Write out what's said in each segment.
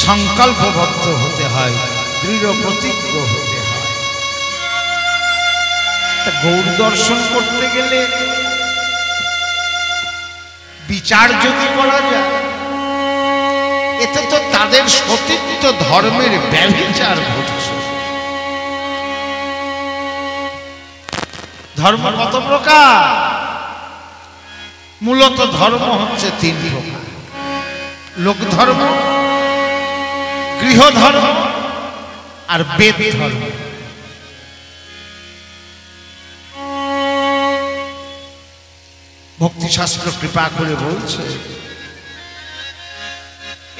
সংকল্পবদ্ধ হতে হয়, দৃঢ় প্রতিজ্ঞ হতে হয়। তা গৌর দর্শন করতে গেলে বিচার যদি করা যায়, এতে তো তাদের সতীত্ব ধর্মের ব্যভিচার ঘটছে। ধর্ম কত প্রকার? মূলত ধর্ম হচ্ছে তিন প্রকার: লোক ধর্ম, গৃহ ধর্ম আর বেদ ধর্ম। ভক্তিশাস্ত্র কৃপা করে বলছে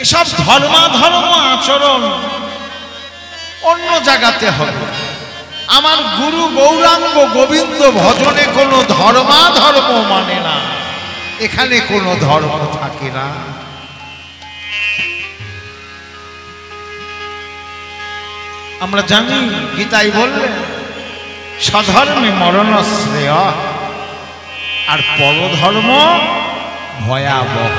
এসব ধর্মাধর্ম আচরণ অন্য জায়গাতে হবে। আমার গুরু গৌরাঙ্গ গোবিন্দ ভজনে কোনো ধর্মাধর্ম মানে না, এখানে কোনো ধর্ম থাকে না। আমরা জানি গীতাই বললেন স্বধর্মে মরণ শ্রেয়, আর পরধর্ম ভয়াবহ।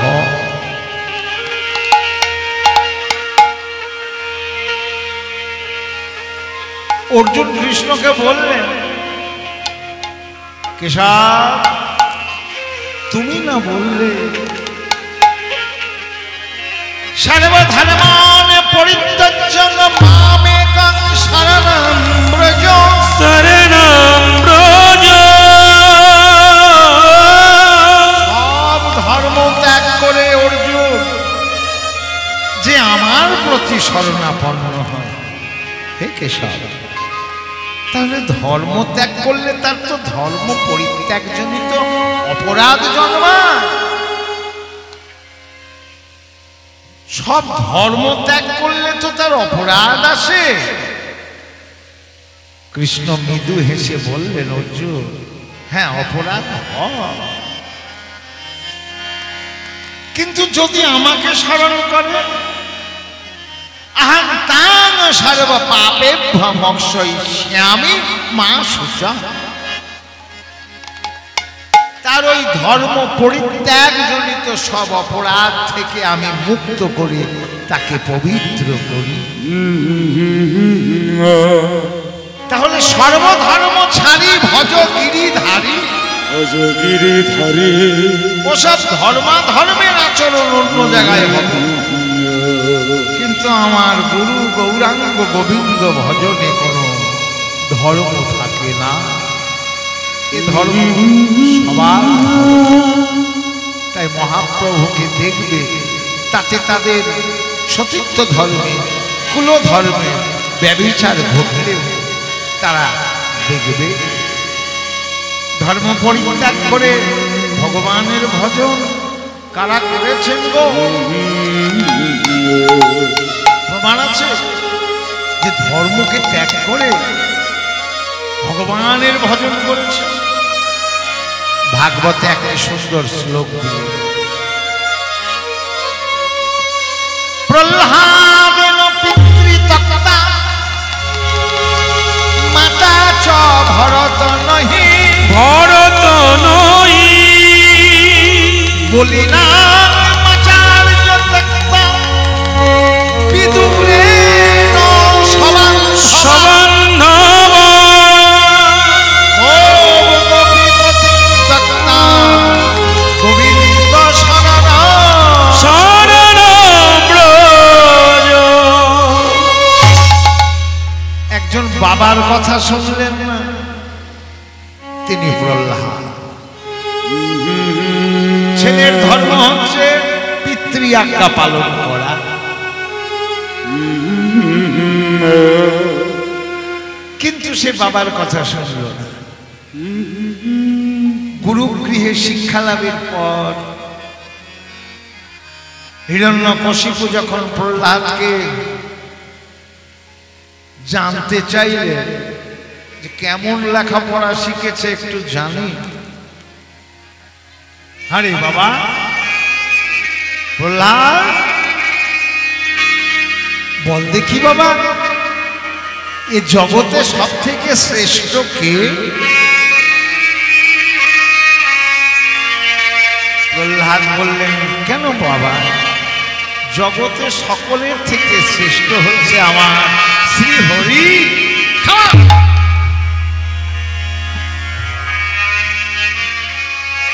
অর্জুন কৃষ্ণকে বললেন কেশব, তুমি না বললে সর্বধর্মাণি পরিত্যজ্য মামেকং শরণং ব্রজ। শরণং ব্রজ। সব ধর্ম ত্যাগ করে অর্জুন যে আমার প্রতি শরণাপন্ন হয়। হে কেশব, তাহলে ধর্ম ত্যাগ করলে তার তো ধর্ম পরিত্যাগ জনিত অপরাধ জন্মায়। সব ধর্ম ত্যাগ করলে তো তার অপরাধ আসে। কৃষ্ণ মৃদু হেসে বললেন অর্জুন, হ্যাঁ অপরাধ হয়, কিন্তু যদি আমাকে স্মরণ করে আহং তাং সর্ব পাপেভ্যো মোক্ষয়িষ্যামি মা শুচা, তার ওই ধর্ম পরিত্যাগ জনিত সব অপরাধ থেকে আমি মুক্ত করে তাকে পবিত্র করি। তাহলে সর্বধর্ম ছাড়ি ভজ গিরিধারী। ওসব ধর্মাধর্মের আচরণ অন্য জায়গায় হবে, কিন্তু আমার গুরু গৌরাঙ্গ গোবিন্দ ভজনে কোনো ধর্ম থাকে না। এ ধর্ম সবার, তাই মহাপ্রভুকে দেখবে তাতে তাদের সতীত্ব ধর্মে, কুল ধর্মে ব্যভিচার ঘটলেও তারা দেখবে। ধর্ম পরিত্যাগ করে ভগবানের ভজন কারা করেছেন গো? প্রমাণ আছে যে ধর্মকে ত্যাগ করে ভগবানের ভজন করেছে। ভাগবতে একটা সুন্দর শ্লোক দিয়ে প্রহ্লাদেন পিতৃতক্তা মাতা চ ভরত নহি। ভরত নহি বলি না মাচার্য তক্তা বিদুরে সবান্ধব। গোবিন্দ শরণ শরণ ব্রজ। একজন বাবার কথা শুনলেন না, তিনি প্রহ্লাদ। ছেলের ধর্ম হচ্ছে পিতৃ আজ্ঞা পালন করা, কিন্তু সে বাবার কথা শুনল না। গুরুগৃহে শিক্ষা লাভের পর হিরণ্যকশিপু যখন প্রহ্লাদকে জানতে চাইলেন যে কেমন লেখাপড়া শিখেছে একটু জানি। আরে বাবা প্রহ্লাদ, বল দেখি বাবা, এ জগতে সব থেকে শ্রেষ্ঠ কে? প্রহ্লাদ বললেন, কেন বাবা, জগতে সকলের থেকে শ্রেষ্ঠ হচ্ছে আমার শ্রী হরি।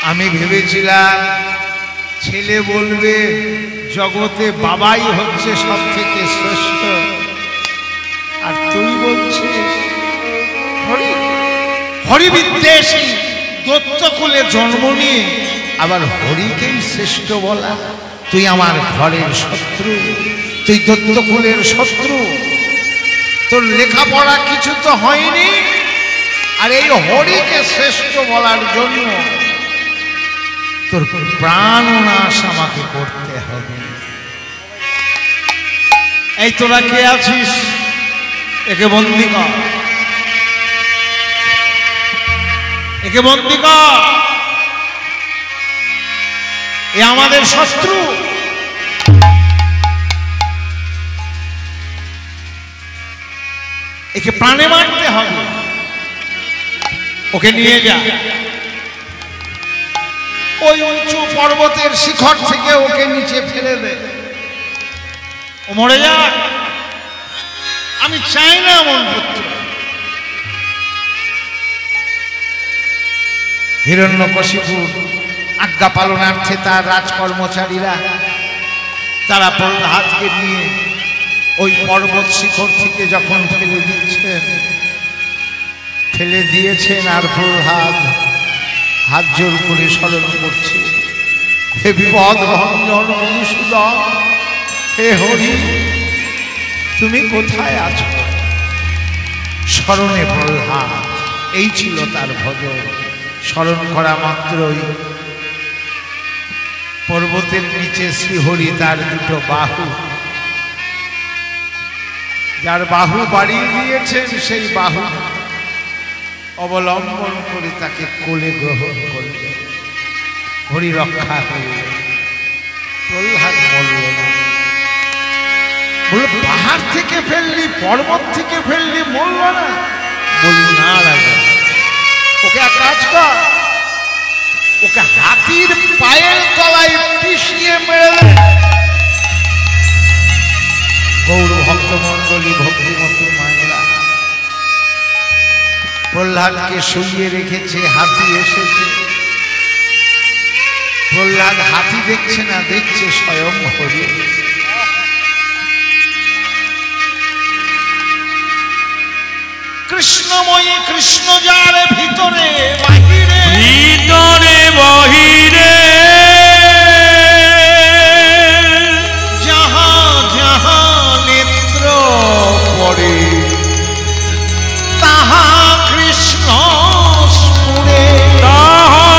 আমি ভেবেছিলাম ছেলে বলবে জগতে বাবাই হচ্ছে সব থেকে শ্রেষ্ঠ, আর তুই বলছিস হরি। হরিবিদ্বেষী দত্তকুলে জন্ম নিয়ে আবার হরিকেই শ্রেষ্ঠ বলা। তুই আমার ঘরের শত্রু, তুই দত্তকুলের শত্রু, তোর লেখাপড়া কিছু তো হয়নি, আর এই হরিকে শ্রেষ্ঠ বলার জন্য তোর প্রাণনাশ আমাকে করতে হবে। এই তোরা কে আছিস? একে বন্দি কর, একে বন্দি কর। এ আমাদের শত্রু। একে প্রাণে মারতে হবে। ওকে নিয়ে যা, ওই উঁচু পর্বতের শিখর থেকে ওকে নিচে ফেলে দে, ও মরে যাক। আমি চাই না এমন পুত্র। হিরণ্যকশিপুর আজ্ঞা পালনার্থে তার রাজকর্মচারীরা তারা প্রহ্লাদকে নিয়ে ওই পর্বত শিখর থেকে যখন ফেলে দিচ্ছেন, ফেলে দিয়েছেন, আর প্রহ্লাদ হাত জোর করে স্মরণ করছে, হে বিপদ ভঞ্জন মধুসূদন, হে হরি, তুমি কোথায় আছো? স্মরণে প্রহ্লাদ, এই ছিল তার ভজন। স্মরণ করা মাত্রই পর্বতের নিচে শ্রীহরি তার দুটো বাহু, যার বাহু বাড়িয়ে দিয়েছেন, সেই বাহু অবলম্বন করে তাকে কোলে গ্রহণ করল। হরি রক্ষা হইল, প্রহ্লাদ মরল না। বলল পাহাড় থেকে ফেললি, পর্বত থেকে ফেললি, মরল না? বলি না রাজা, ওকে এক কাজ কর, ওকে হাতির পায়ের তলায় পিষিয়ে মেরে দে। গৌর ভক্তমণ্ডলী, ভক্তিমতী মায়েরা প্রহ্লাদকে শুইয়ে রেখেছে, হাতি এসেছে। প্রহ্লাদ হাতি দেখছে না, দেখছে স্বয়ং হরি। কৃষ্ণময়ী, কৃষ্ণ যার ভিতরে বাহিরে, ভিতরে বাহিরে, যাহা যাহা নেত্র পড়ে, তাহা কৃষ্ণ স্ফুরে, তাহা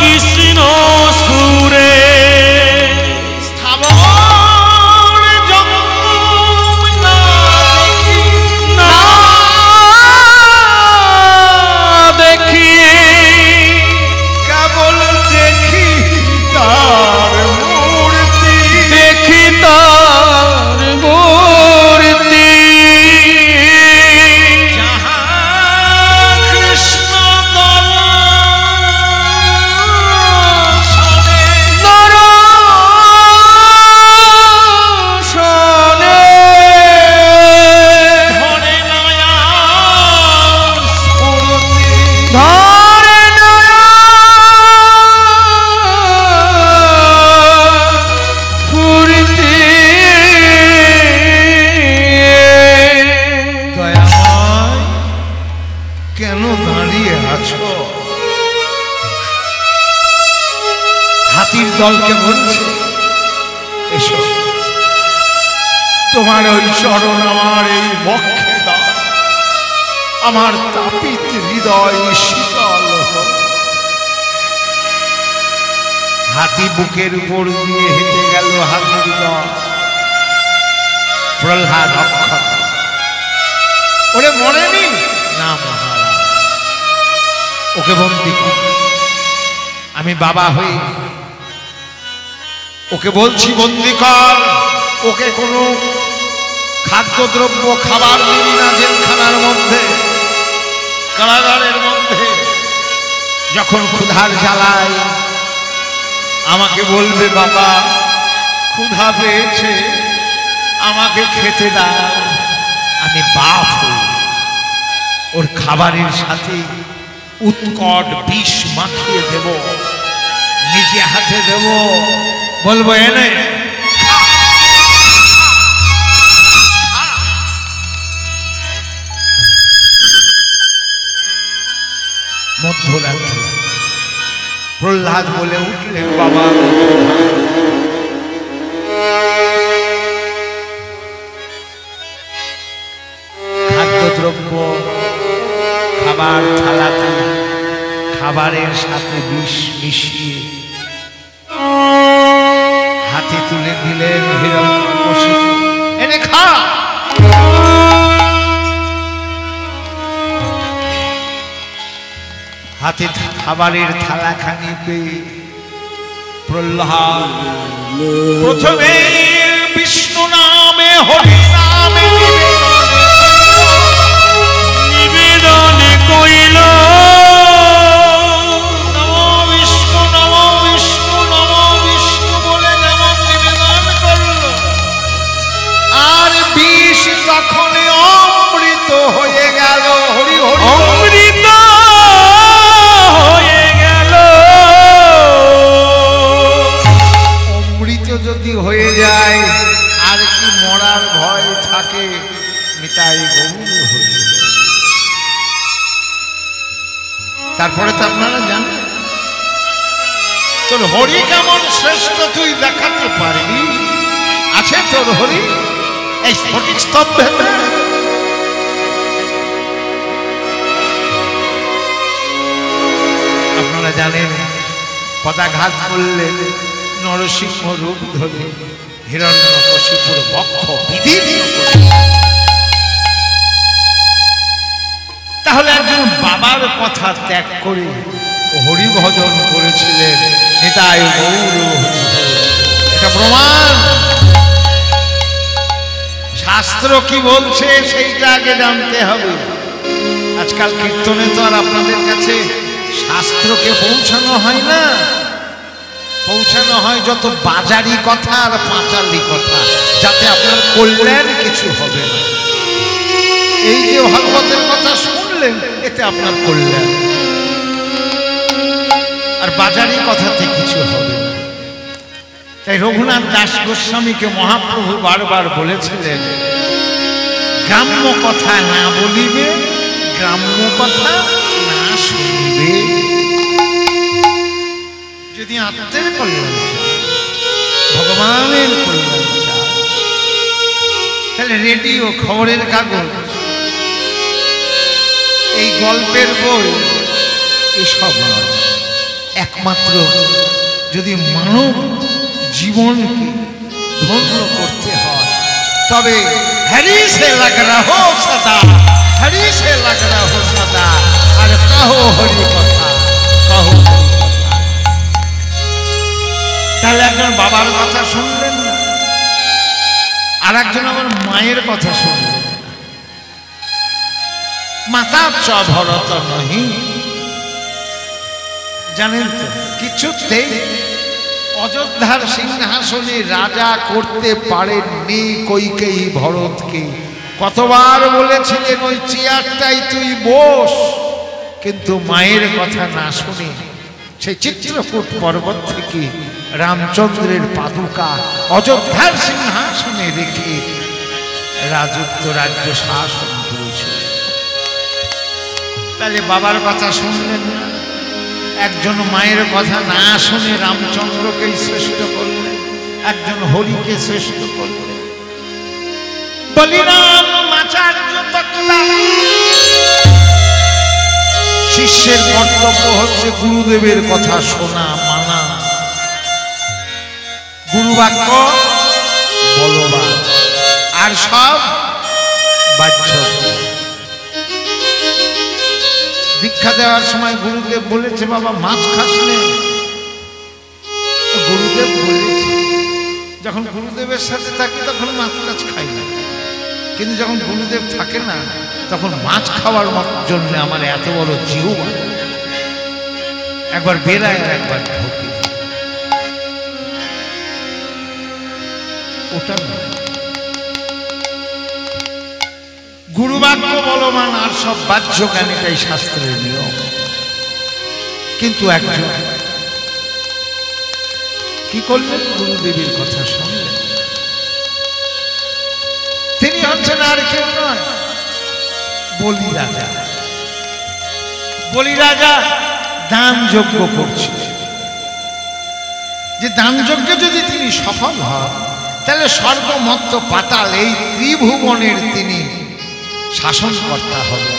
কৃষ্ণ স্ফুরে। স্থাবর জঙ্গম না দেখি, না দেখিয়ে, কেবল দেখি তার মূর্তি, দেখি তার মূর্তি। যাহা কৃষ্ণ দর্শনে, দর্শনে ধরে নয়া স্ফুরতি, ধরে ফুরতি। দয়াময় কেন দাঁড়িয়ে আছো? হাতির দলকে বলছে, এসো, তোমার ওই চরণ আমার এই বক্ষে দাও, আমার তাপিত হৃদয় শীতল হোক। হাতি বুকের উপর দিয়ে হেঁটে গেল, হাতির দল। প্রহ্লাদ অক্ষত, ওরে মরেনি না মহারাজ, ওকে বন্দি কর। আমি বাবা হই, ওকে বলছি বন্দি কর। ওকে কোনো খাদ্যদ্রব্য খাবার দিবি না জেলখানার মধ্যে, কারাগারের মধ্যে। যখন ক্ষুধার জ্বালায় আমাকে বলবে বাবা ক্ষুধা পেয়েছে, আমাকে খেতে দাও, আমি বাপ হই। ওর খাবারের সাথে উৎকট বিষ মাখিয়ে দেব, নিজে হাতে দেব, বলবো এনে মধ্যরাত্রে প্রহ্লাদ বলে উঠলেন, বাবা খাদ্যদ্রব্য খাবার থালাতে খাবারের সাথে বিষ মিশিয়ে হাতে তুলে দিলেন হিরণ্যকশিপু, এনে খা। হাতে খাবারের থালাখানি পেয়ে প্রহ্লাদ প্রথমে বিষ্ণু নামে হরি নামে নিবেদন কইল, নমঃ বিষ্ণু বলে যেমন নিবেদন করল, আর বিষ তখন অমৃত হয়ে গেল। হরি হরি অমৃত হয়ে গেল। অমৃত যদি হয়ে যায় আর কি মরার ভয় থাকে? নিতাই গৌর হরি। তারপরে তো আপনারা জানেন তোর হরি কেমন শ্রেষ্ঠ তুই দেখাতে পারবি? আছে তোর হরি এই স্ফটিক স্তম্ভে। আপনারা জানেন পদাঘাত করলেন, নরসিংহ রূপ ধরে হিরণ্যকশিপুর বক্ষ বিদীর্ণ করলেন। তাহলে একজন বাবার কথা ত্যাগ করে হরি ভজন করেছিলেন। নিতাই গৌর হরি। এটা প্রমাণ। শাস্ত্র কি বলছে সেইটা আগে জানতে হবে। আজকাল কীর্তনে তো আর আপনাদের কাছে শাস্ত্রকে পৌঁছানো হয় না, পৌঁছানো হয় যত বাজারি কথা আর পাঁচালি কথা, যাতে আপনার কল্যাণ কিছু হবে না। এই যে ভাগবতের কথা শুনলেন, এতে আপনার কল্যাণ, আর বাজারি কথাতে কিছু হবে না। তাই রঘুনাথ দাস গোস্বামীকে মহাপ্রভু বারবার বলেছিলেন, গ্রাম্য কথা না বলিবে, গ্রাম্য কথা না শুনবে। যদি আত্মের কল্যাণ চায়, ভগবানের কল্যাণ চায়, তাহলে রেডিও, খবরের কাগজ, এই গল্পের বই এসব নয়। একমাত্র যদি মানব জীবনকে ধন্য করতে হয়, তবে হরি সে লাগ রহো সদা, হরি সে লাগ রহো সদা, আর কহো হরি কথা, কহো হরি কথা। তাহলে একজন বাবার কথা শুনলেন না, আর একজন আবার মায়ের কথা শুনলেন না। মাতা চ ভরত নহি, জানেন তো কিছুতেই অযোধ্যার সিংহাসনে রাজা করতে পারেননি কইকেয়ী ভরতকে। কতবার বলেছিলেন ওই চেয়ারটাই তুই বস, কিন্তু মায়ের কথা না শুনে সেই চিত্রকূট পর্বত থেকে রামচন্দ্রের পাদুকা অযোধ্যার সিংহাসনে রেখে রাজত্ব রাজ্য শাসন করেছিলেন। তাহলে বাবার কথা শুনলেন না, একজন মায়ের কথা না শুনে রামচন্দ্রকেই শ্রেষ্ঠ করলেন, একজন হরিকে শ্রেষ্ঠ করলেন। বলিরাম আচার্য তকলা, শিষ্যের কর্তব্য হচ্ছে গুরুদেবের কথা শোনা, মানা। গুরুবাক্য বলবান, আর সব বাহ্য। দীক্ষা দেওয়ার সময় গুরুদেব বলেছে, বাবা মাছ খাস নে। গুরুদেব বলেছে, যখন গুরুদেবের সাথে থাকি তখন মাছ টাছ খাই না, কিন্তু যখন গুরুদেব থাকে না তখন মাছ খাওয়ার জন্য আমার এত বড় জিহ্বা, একবার বেরায় আর একবার ঢোকে। ওটা না। গুরুবাক্য বলবান আর সব বাহ্য জ্ঞান, এটাই শাস্ত্রের নিয়ম। কিন্তু একজন কি করলেন, গুরুদেবের কথা শুনলেন। তিনি হচ্ছেন আর কেউ নয়, বলি রাজা। বলি রাজা দান যজ্ঞ করছে, যে দান যজ্ঞে যদি তিনি সফল হন তাহলে সর্বমত্ত পাতাল এই ত্রিভুবনের তিনি শাসনকর্তা হবেন।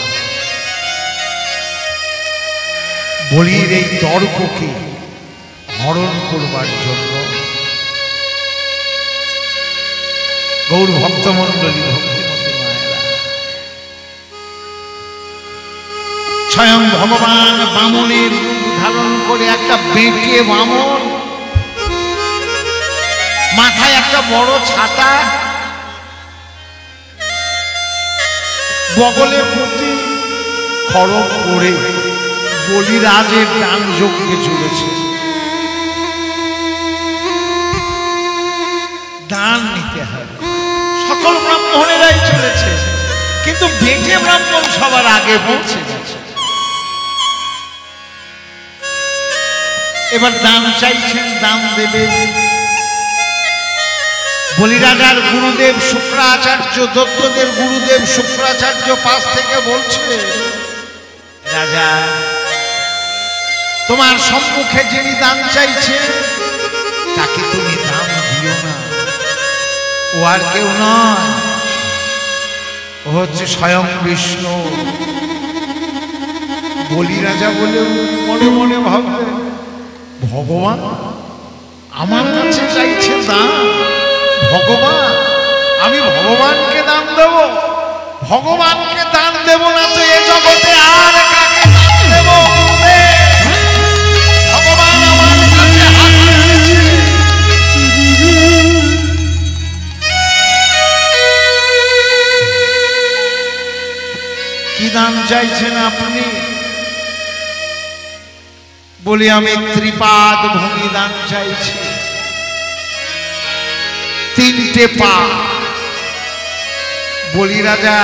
বলির এই দর্পকে হরণ করবার জন্য গৌর ভক্তমণ্ডলী, ভক্তিমতী মায়েরা, স্বয়ং ভগবান বামনের রূপ ধারণ করে, একটা বেঁটে বামন, মাথায় একটা বড় ছাতা, বগলে প্রতি খড়গ করে বলিরাজের দান যজ্ঞে চলেছে। দান নিতে হবে, সকল ব্রাহ্মণেরাই চলেছে, কিন্তু বেঁটে ব্রাহ্মণ সবার আগে পৌঁছে গেছে। এবার দান চাইছেন, দান দেবে। বলিরাজার গুরুদেব শুক্রাচার্য, দত্তদের গুরুদেব শুক্রাচার্য পাশ থেকে বলছে, রাজা তোমার সম্মুখে যিনি দান চাইছে তাকে তুমি দান দিও না। ও আর কেউ নয়, ও হচ্ছে স্বয়ং বিষ্ণু। বলি রাজা বলে মনে মনে ভাবলেন, ভগবান আমার কাছে চাইছে দান, ভগবান, আমি ভগবানকে দান দেব? ভগবানকে দান দেব না তো এ জগতে আর কাকে দান দেব? ভগবান আমার কাছে হাত তুলেছে। কি দান চাইছেন আপনি? বলি আমি ত্রিপাদ ভূমি দান চাইছি, তিনটে পা। বলি রাজা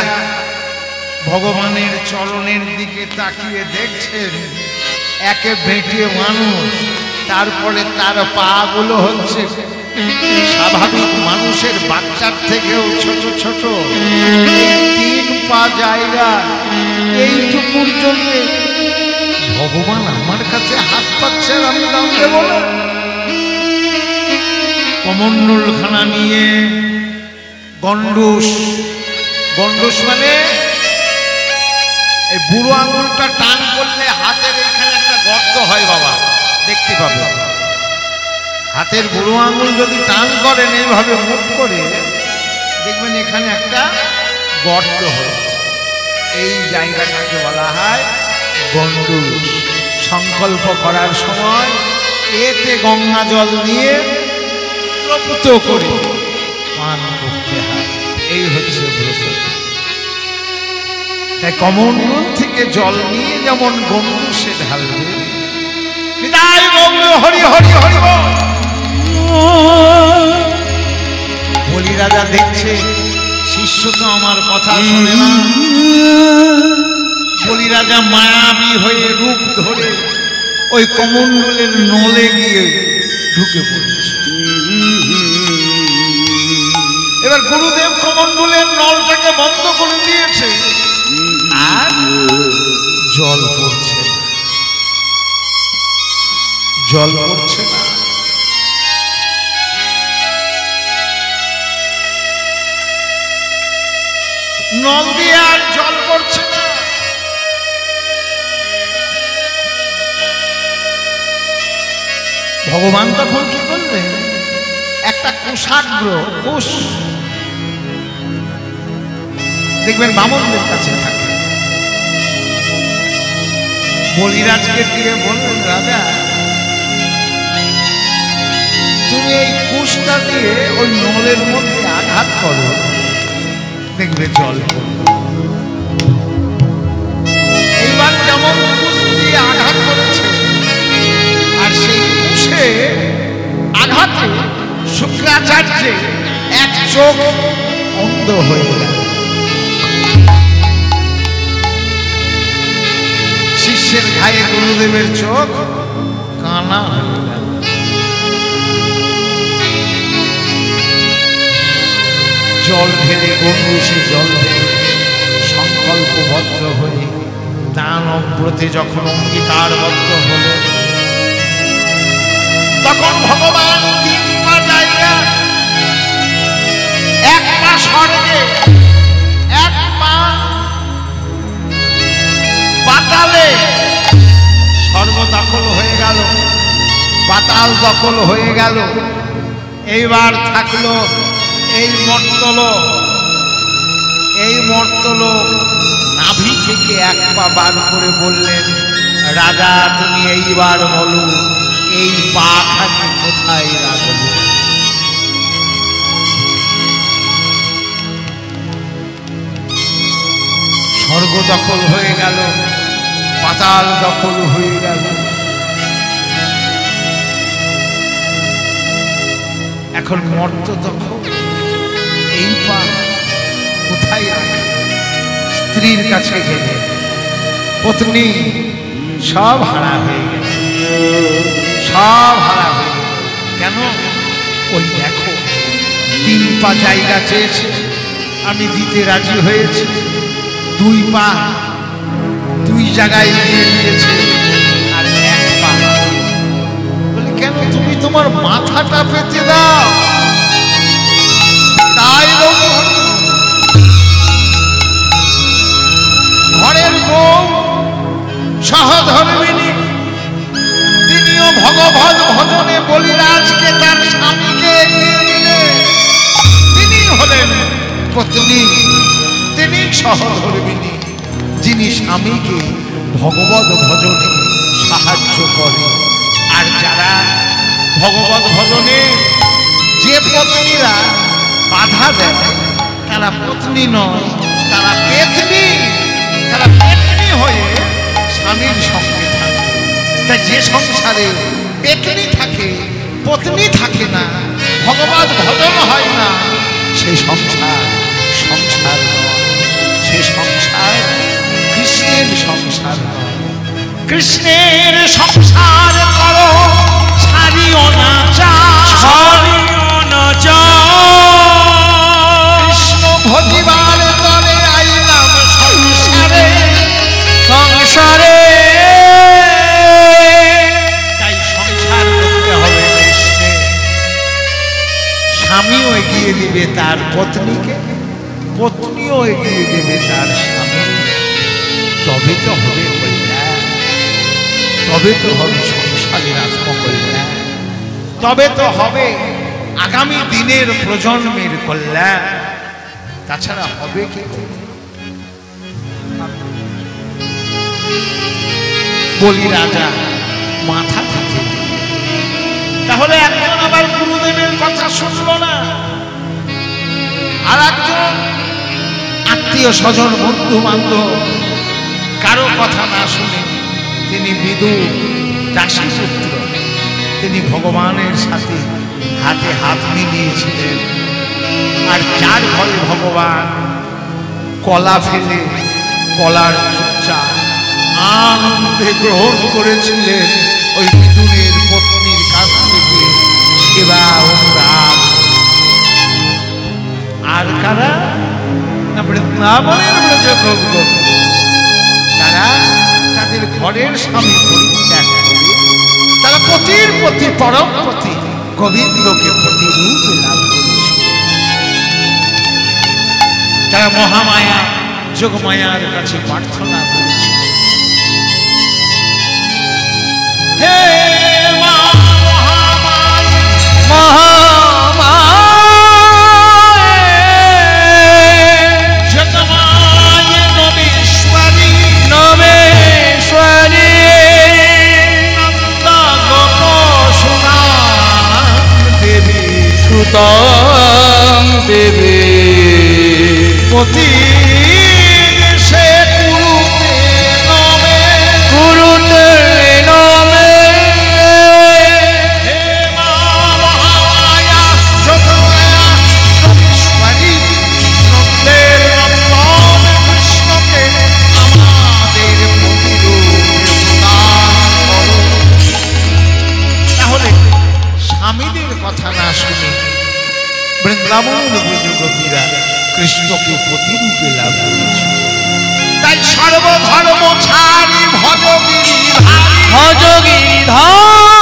ভগবানের চরণের দিকে তাকিয়ে দেখছেন, একে বেঁটে মানুষ, তারপরে তার পা গুলো হচ্ছে স্বাভাবিক মানুষের বাচ্চার থেকেও ছোট ছোট। এই তিন পা জায়গা, এইটুকুর জন্য ভগবান আমার কাছে হাত পাচ্ছেন, আমি দাম দেব না? কমণ্ডলখানা নিয়ে গণ্ডুস, গণ্ডুস মানে এই বুড়ো আঙুলটা টান করলে হাতের এখানে একটা গর্ত হয় বাবা, দেখতে পাবে। হাতের বুড়ো আঙুল যদি টান করেন এইভাবে মুখ করে, দেখবেন এখানে একটা গর্ত হয়েছে। এই জায়গাটাকে বলা হয় গণ্ডুস। সংকল্প করার সময় এতে গঙ্গা জল নিয়ে প্রপুত করে পান করতে হয়, এই হচ্ছে ব্রত। তাই কমণ্ডল থেকে জল নিয়ে যেমন গণ্ডুসে ঢালবে। বিদায় গৌর হরি হরি হরি বল। বলি রাজা দেখছে শিষ্য তো আমার কথা শোনে না। বলি রাজা মায়াবী হয়ে রূপ ধরে ওই কমণ্ডলের নলে গিয়ে ঢুকে পড়েছে। এবার গুরুদেব কমণ্ডলের নলটাকে বন্ধ করে দিয়েছে, আর জল পড়ছে না, জল পড়ছে না। নল দিয়ে আর জল পড়ছে না। ভগবান তখন কি করলেন, একটা কুশাগ্র, কুশ দেখবেন বামনদের কাছে থাকে, বলিরাজকে দিয়ে বললেন, রাজা তুমি এই কুশটা দিয়ে ওই নলের মধ্যে আঘাত করো, দেখবে জল পড়বে। এইবার যেমন কুশ দিয়ে আঘাত করেছে, আর সেই কুশে আঘাতে শুক্রাচার্যে চোখ অন্ধ হয়ে গেল। শিষ্যের ঘায়ে গুরুদেবের চোখ কানা হয়ে গেল। জল ঢেলে গঙ্গু সে জল ঢেলে সংকল্পবদ্ধ হয়ে দানব ব্রতে যখন অঙ্গীকারবদ্ধ হল, তখন ভগবান 3 পা জায়গা, 1 পা স্বর্গে, 1 পা পাতালে, স্বর্গ দখল হয়ে গেল, পাতাল দখল হয়ে গেল। এইবার থাকলো এই মর্তলোক। এই মর্তলোক নাভি থেকে 1 পা বার করে বললেন, রাজা তুমি এইবার বলো এই পাখানি কোথায় রাখবো? স্বর্গ দখল হয়ে গেল, পাতাল দখল হয়ে গেল। এখন মর্ত দখল, এই পা কোথায় রাখে? স্ত্রীর কাছে গেলে পত্নী সব হারা হয়ে গেল, সব হারা হয়ে গেল। কেন? ওই দেখো 3 পা জায়গা চেয়েছে, আমি দিতে রাজি হয়েছি, 2 পা 2 জায়গায় দিয়ে দিয়েছে, আর 1 পা। বলে কেন? তুমি তোমার মাথাটা পেতে দাও। তাই ঘরের বউ সহধর্মিণী, তিনিও ভগবত ভজনে বলিরাজকে তার স্বামীকে এগিয়ে দিলে। তিনি হলেন পত্নী, তিনি সহধর্মিণী, যিনি স্বামীকে ভগবত ভজনে সাহায্য করে। আর যারা ভগবত ভজনে যে পত্নীরা বাধা দেয় তারা পত্নী নয়, তারা পেতনি। তারা পেতনি হয়ে স্বামীর সঙ্গে থাকে। তাই যে সংসারে পেতনি থাকে, পত্নী থাকে না, ভগবত ভজন হয় না, সেই সংসার সংসার নয়। সে সংসার কৃষ্ণের সংসার নয়। কৃষ্ণের সংসার করো, ছাড়িও না ছাড়িও না কৃষ্ণ ভজিবার তরে আইলাম সংসারে সংসারে। তাই সংসার করতে হবে কৃষ্ণে। স্বামীও এগিয়ে দিবে তার পত্নীকে, পত্নীও এগিয়ে দেবে তার স্বামী। তবে তো হবে কল্যাণ, তবে তো হবে সংসারের আত্মকল্যাণ, তবে তো হবে আগামী দিনের প্রজন্মের কল্যাণ। তাছাড়া হবে কি করে? বলি রাজা মাথা কাটে। তাহলে একজন আবার গুরুদেবের কথা শুনলো না, আর একজন আত্মীয় স্বজন বন্ধু বান্ধব কারো কথা না শুনে তিনি বিদুর দাসীপুত্র, তিনি ভগবানের সাথে হাতে হাত মিলিয়েছিলেন। আর যার ঘরে ভগবান কলা ফেলে কলার চর্চা আনন্দে গ্রহণ করেছিলেন, ওই বিদুরের পত্নীর কাছ থেকে সেবা অনুরাগ। আর কারা? বৃন্দাবনের ব্রজগোপ, তারা তাদের ঘরের স্বামী পরিত্যাগ করে তারা পতির প্রতি পরম পতি গোবিন্দকে প্রতিরূপে লাভ করেছে। তারা মহামায়া যোগমায়ার কাছে প্রার্থনা করেছে, হে মা মহামায়া যোগমায়া নমেশ্বরী নমেশ্বরী নন্দা গোপ সুনাম দেবী সুতং দেবী পতি সে কুরুতে নমে কুরুতে নমে। হে মা মহামায়া যোগমায়া নমেশ্বরী বৃন্দাবনের ব্রজগোপীরা কৃষ্ণকে প্রতিরূপে লাভ করেছে। তাই সর্বধর্ম ছাড়ি ভজ গিরিধারী, ভজ গিরিধারী।